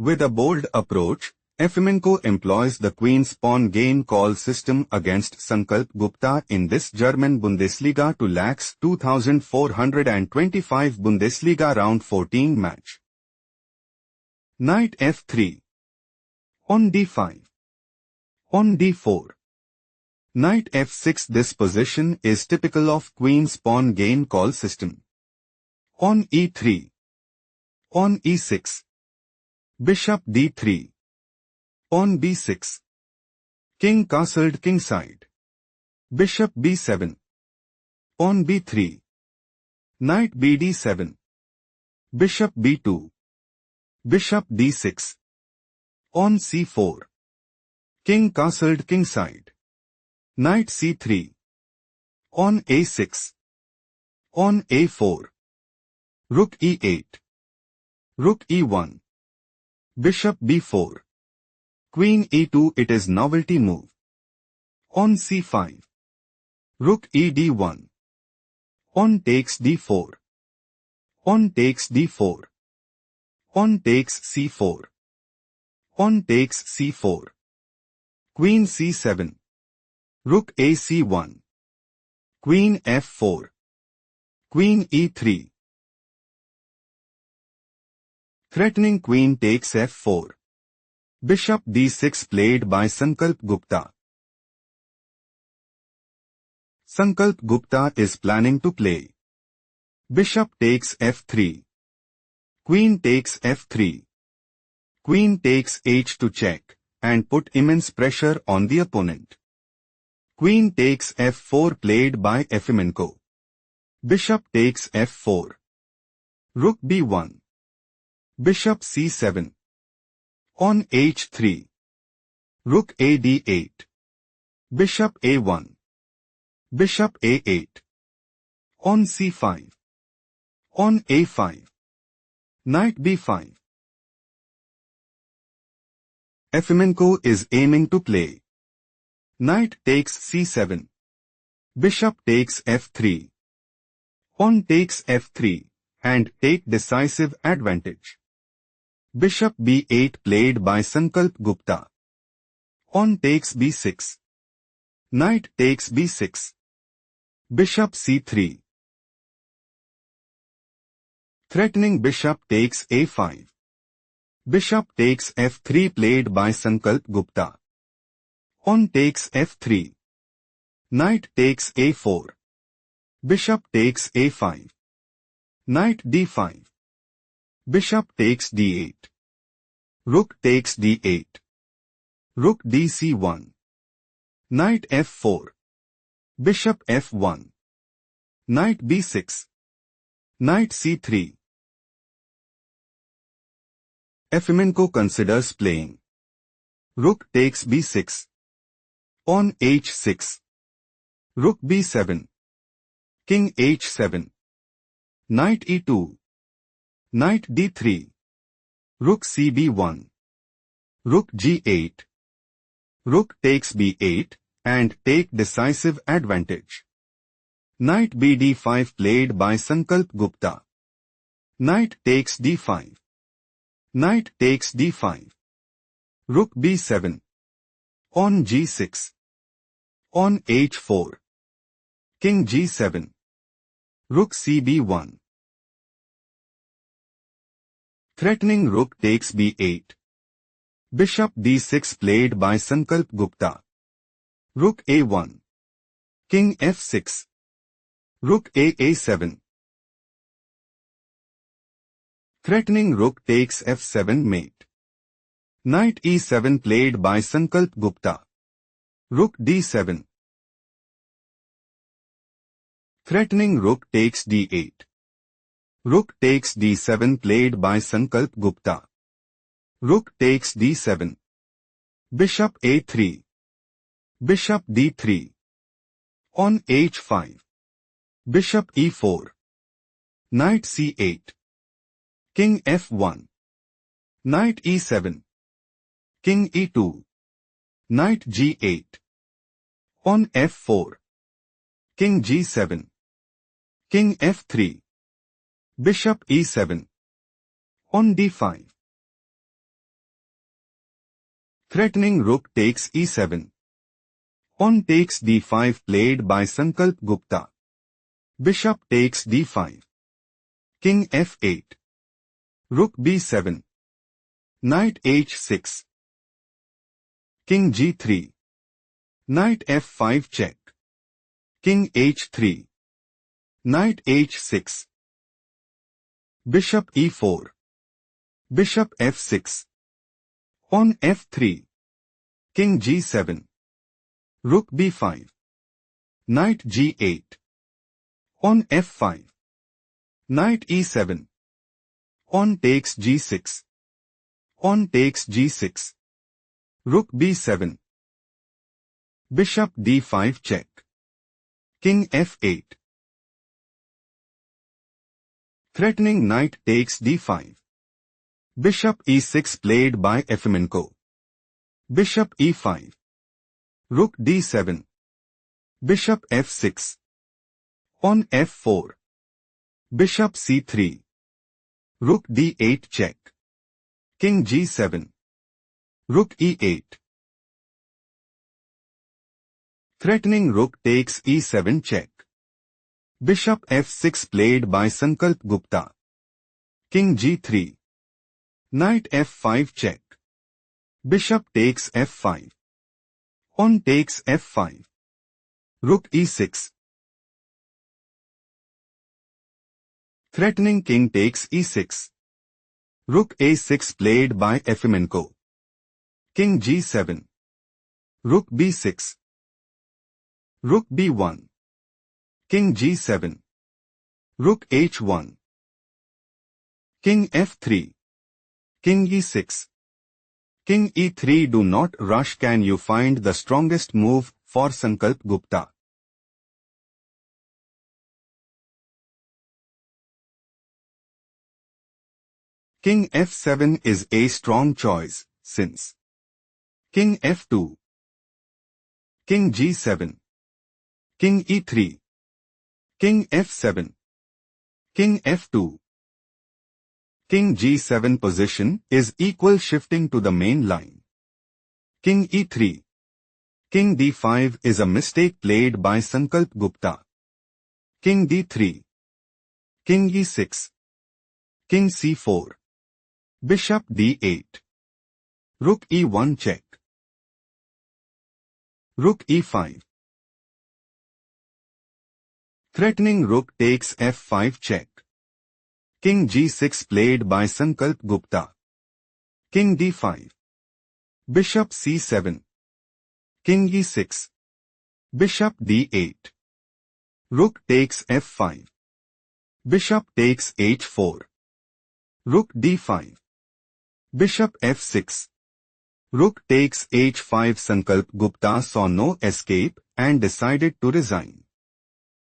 With a bold approach, Efimenko employs the queen-pawn game call system against Sankalp Gupta in this German Bundesliga to lakhs 2425 Bundesliga round 14 match. Knight f3. On d5. On d4. Knight f6. This position is typical of queen-pawn game call system. On e3. On e6. Bishop d3. On b6. King castled kingside. Bishop b7. On b3. Knight bd7. Bishop b2. Bishop d6. On c4. King castled kingside. Knight c3. On a6. On a4. Rook e8. Rook e1. Bishop b4. Queen e2. It is novelty move. On c5. Rook e d1. On takes d4. On takes d4. On takes c4. On takes c4. Queen c7. Rook a c1. Queen f4. Queen e3. Threatening queen takes f4. Bishop d6 played by Sankalp Gupta. Sankalp Gupta is planning to play. Bishop takes f3. Queen takes f3. Queen takes h to check and put immense pressure on the opponent. Queen takes f4 played by Efimenko. Bishop takes f4. Rook b1. Bishop c7. On h3. Rook a d8. Bishop a1. Bishop a8. On c5. On a5. Knight b5. Efimenko is aiming to play. Knight takes c7. Bishop takes f3. On takes f3 and take decisive advantage. Bishop b8 played by Sankalp Gupta. On takes b6. Knight takes b6. Bishop c3. Threatening bishop takes a5. Bishop takes f3 played by Sankalp Gupta. On takes f3. Knight takes a4. Bishop takes a5. Knight d5. Bishop takes d8. Rook takes d8. Rook dc1. Knight f4. Bishop f1. Knight b6. Knight c3. Efimenko considers playing. Rook takes b6. On h6. Rook b7. King h7. Knight e2. Knight d3. Rook cb1. Rook g8. Rook takes b8 and take decisive advantage. Knight bd5 played by Sankalp Gupta. Knight takes d5. Knight takes d5. Rook b7. On g6. On h4. King g7. Rook cb1. Threatening rook takes b8. Bishop d6 played by Sankalp Gupta. Rook a1. King f6. Rook a7. Threatening rook takes f7 mate. Knight e7 played by Sankalp Gupta. Rook d7. Threatening rook takes d8. Rook takes d7 played by Sankalp Gupta. Rook takes d7. Bishop a3. Bishop d3. On h5. Bishop e4. Knight c8. King f1. Knight e7. King e2. Knight g8. On f4. King g7. King f3. Bishop e7. On d5. Threatening rook takes e7. Pawn takes d5 played by Sankalp Gupta. Bishop takes d5. King f8. Rook b7. Knight h6. King g3. Knight f5 check. King h3. Knight h6. Bishop e4. Bishop f6. Pawn f3. King g7. Rook b5. Knight g8. Pawn f5. Knight e7. Pawn takes g6. Pawn takes g6. Rook b7. Bishop d5 check. King f8. Threatening knight takes d5. Bishop e6 played by Efimenko. Bishop e5. Rook d7. Bishop f6. Pawn f4. Bishop c3. Rook d8 check. King g7. Rook e8. Threatening rook takes e7 check. Bishop f6 played by Sankalp Gupta. King g3. Knight f5 check. Bishop takes f5. Pawn takes f5. Rook e6. Threatening king takes e6. Rook a6 played by Efimenko. King g7. Rook b6. Rook b1. King g7. Rook h1. King f3. King e6. King e3. Do not rush. Can you find the strongest move for Sankalp Gupta? King f7 is a strong choice, since King f2. King g7. King e3. King f7. King f2. King g7 position is equal shifting to the main line. King e3. King d5 is a mistake played by Sankalp Gupta. King d3. King e6. King c4. Bishop d8. Rook e1 check. Rook e5. Threatening rook takes f5 check. King g6 played by Sankalp Gupta. King d5. Bishop c7. King e6. Bishop d8. Rook takes f5. Bishop takes h4. Rook d5. Bishop f6. Rook takes h5. Sankalp Gupta saw no escape and decided to resign.